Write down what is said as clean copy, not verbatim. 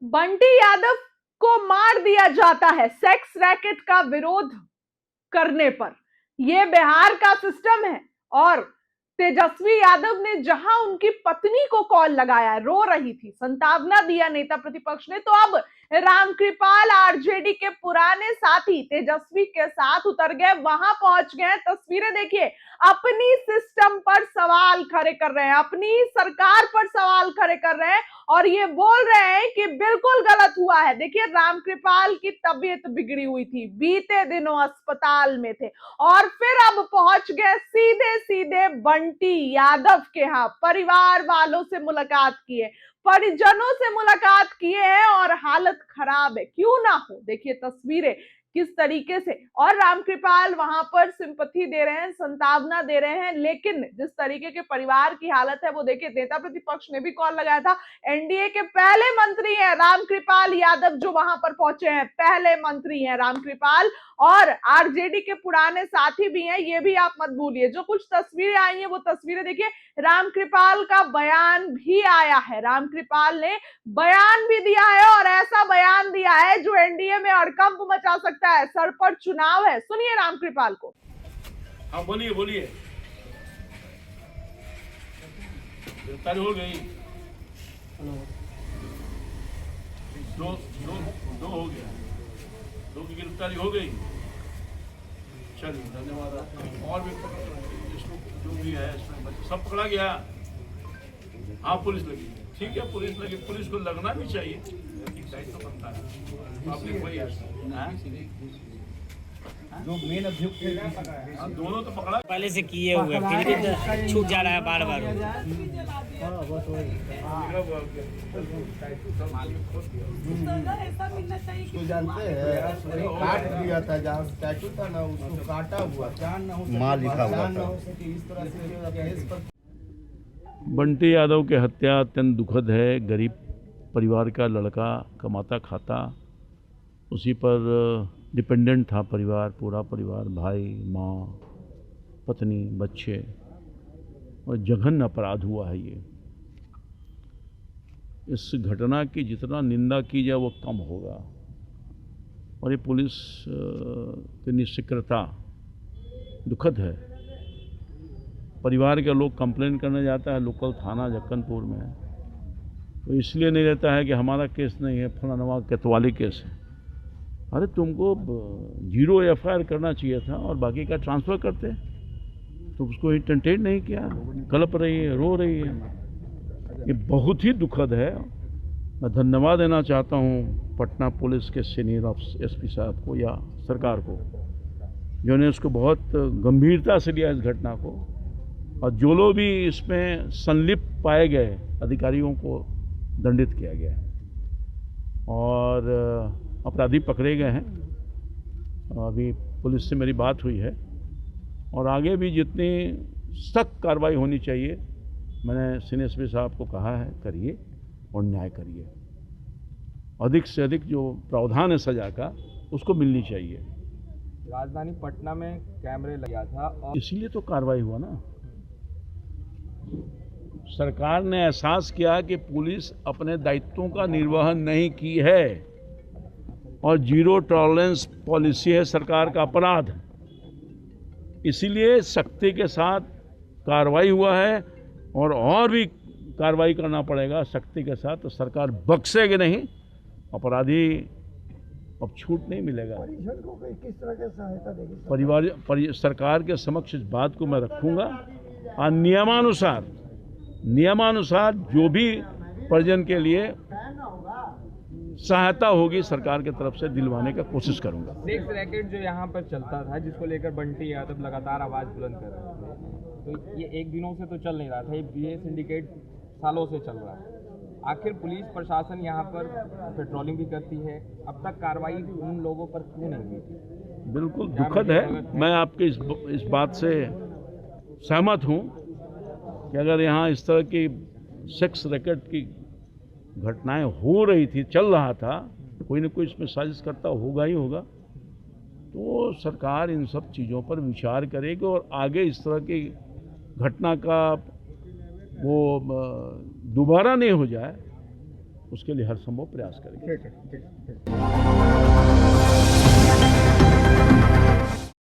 बंटी यादव को मार दिया जाता है सेक्स रैकेट का विरोध करने पर। यह बिहार का सिस्टम है। और तेजस्वी यादव ने जहां उनकी पत्नी को कॉल लगाया, रो रही थी, संतावना दिया नेता प्रतिपक्ष ने, तो अब रामकृपाल आरजेडी के पुराने साथी तेजस्वी के साथ उतर गए, वहां पहुंच गए। तस्वीरें देखिए, अपनी सिस्टम पर सवाल खड़े कर रहे हैं, अपनी सरकार पर सवाल खड़े कर रहे हैं और ये बोल रहे हैं कि बिल्कुल गलत हुआ है। देखिए, रामकृपाल की तबीयत बिगड़ी हुई थी, बीते दिनों अस्पताल में थे और फिर अब पहुंच गए सीधे सीधे बंटी यादव के यहां, परिवार वालों से मुलाकात किए, परिजनों से मुलाकात किए हैं और हालत खराब है, क्यों ना हो। देखिए तस्वीरें किस तरीके से, और रामकृपाल वहां पर सिंपैथी दे रहे हैं, संतावना दे रहे हैं, लेकिन जिस तरीके के परिवार की हालत है वो देखिए। नेता प्रतिपक्ष ने भी कॉल लगाया था, एनडीए के पहले मंत्री हैं रामकृपाल यादव जो वहां पर पहुंचे हैं, पहले मंत्री हैं रामकृपाल, और आरजेडी के पुराने साथी भी हैं, ये भी आप मत भूलिए। जो कुछ तस्वीरें आई हैं वो तस्वीरें देखिए, रामकृपाल का बयान भी आया है, रामकृपाल ने बयान भी दिया है और ऐसा बयान दिया है जो एनडीए में हड़कंप मचा सकता है। सर पर चुनाव है, सुनिए रामकृपाल को। हाँ बोलिए बोलिए। गिरफ्तारी हो गई, दो दो दो हो गया, दो की गिरफ्तारी हो गई। चलिए धन्यवाद। और भी इसमें जो भी है इसमें सब पकड़ा गया। हाँ पुलिस लगी, ठीक है, पुलिस लगी, पुलिस को लगना भी चाहिए, दायित्व तो बनता है। आपने वही जो मेन अभियुक्त थे दोनों तो पकड़ा पहले से किए हुए फिर भी छूट जा रहा है बार बार। उसको जानते हैं, काट दिया था, जहाँ स्टैचू था ना उसको काटा हुआ, मां लिखा हुआ था। इस तरह से केस पर बंटी यादव की हत्या अत्यंत दुखद है। गरीब परिवार का लड़का, कमाता खाता, उसी पर डिपेंडेंट था परिवार, पूरा परिवार, भाई, माँ, पत्नी, बच्चे, और जघन्य अपराध हुआ है ये। इस घटना की जितना निंदा की जाए वो कम होगा। और ये पुलिस की निष्क्रियता दुखद है। परिवार के लोग कंप्लेन करने जाता है लोकल थाना जक्कनपुर में, तो इसलिए नहीं रहता है कि हमारा केस नहीं है, फलानवा केतवाली केस है। अरे तुमको 0 एफआईआर करना चाहिए था और बाकी का ट्रांसफ़र करते, तो उसको इंटरटेन नहीं किया, कलप रही है, रो रही है। ये बहुत ही दुखद है। मैं धन्यवाद देना चाहता हूँ पटना पुलिस के सीनियर एसपी साहब को या सरकार को, जिन्होंने उसको बहुत गंभीरता से लिया इस घटना को, और जो लोग भी इसमें संलिप्त पाए गए अधिकारियों को दंडित किया गया है और अपराधी पकड़े गए हैं। अभी पुलिस से मेरी बात हुई है और आगे भी जितनी सख्त कार्रवाई होनी चाहिए मैंने सीनियर एसपी साहब को कहा है, करिए और न्याय करिए। अधिक से अधिक जो प्रावधान है सजा का उसको मिलनी चाहिए। राजधानी पटना में कैमरे लगा था और इसीलिए तो कार्रवाई हुआ ना। सरकार ने एहसास किया कि पुलिस अपने दायित्वों का निर्वहन नहीं की है और 0 टॉलरेंस पॉलिसी है सरकार का अपराध, इसीलिए सख्ती के साथ कार्रवाई हुआ है और भी कार्रवाई करना पड़ेगा सख्ती के साथ। तो सरकार बख्शेगी नहीं, अपराधी अब छूट नहीं मिलेगा। परिजन को किस तरह की सहायता देगी परिवार सरकार के समक्ष इस बात को मैं रखूंगा और नियमानुसार जो भी परिजन के लिए सहायता होगी सरकार की तरफ से दिलवाने का कोशिश करूंगा। सेक्स रैकेट जो यहाँ पर चलता था, जिसको लेकर बंटी यादव लगातार आवाज बुलंद कर रहे थे, तो ये एक दिनों से तो चल नहीं रहा था, ये सिंडिकेट सालों से चल रहा है। आखिर पुलिस प्रशासन यहाँ पर पेट्रोलिंग भी करती है, अब तक कार्रवाई उन लोगों पर क्यों नहीं हुई थी? बिल्कुल दुखद है। मैं आपके इस बात से सहमत हूँ कि अगर यहाँ इस तरह की सेक्स रैकेट की घटनाएं हो रही थी, चल रहा था, कोई ना कोई इसमें साजिश करता होगा ही होगा, तो सरकार इन सब चीज़ों पर विचार करेगी और आगे इस तरह की घटना का वो दोबारा नहीं हो जाए, उसके लिए हर संभव प्रयास करेंगे। ठीक है, ठीक है।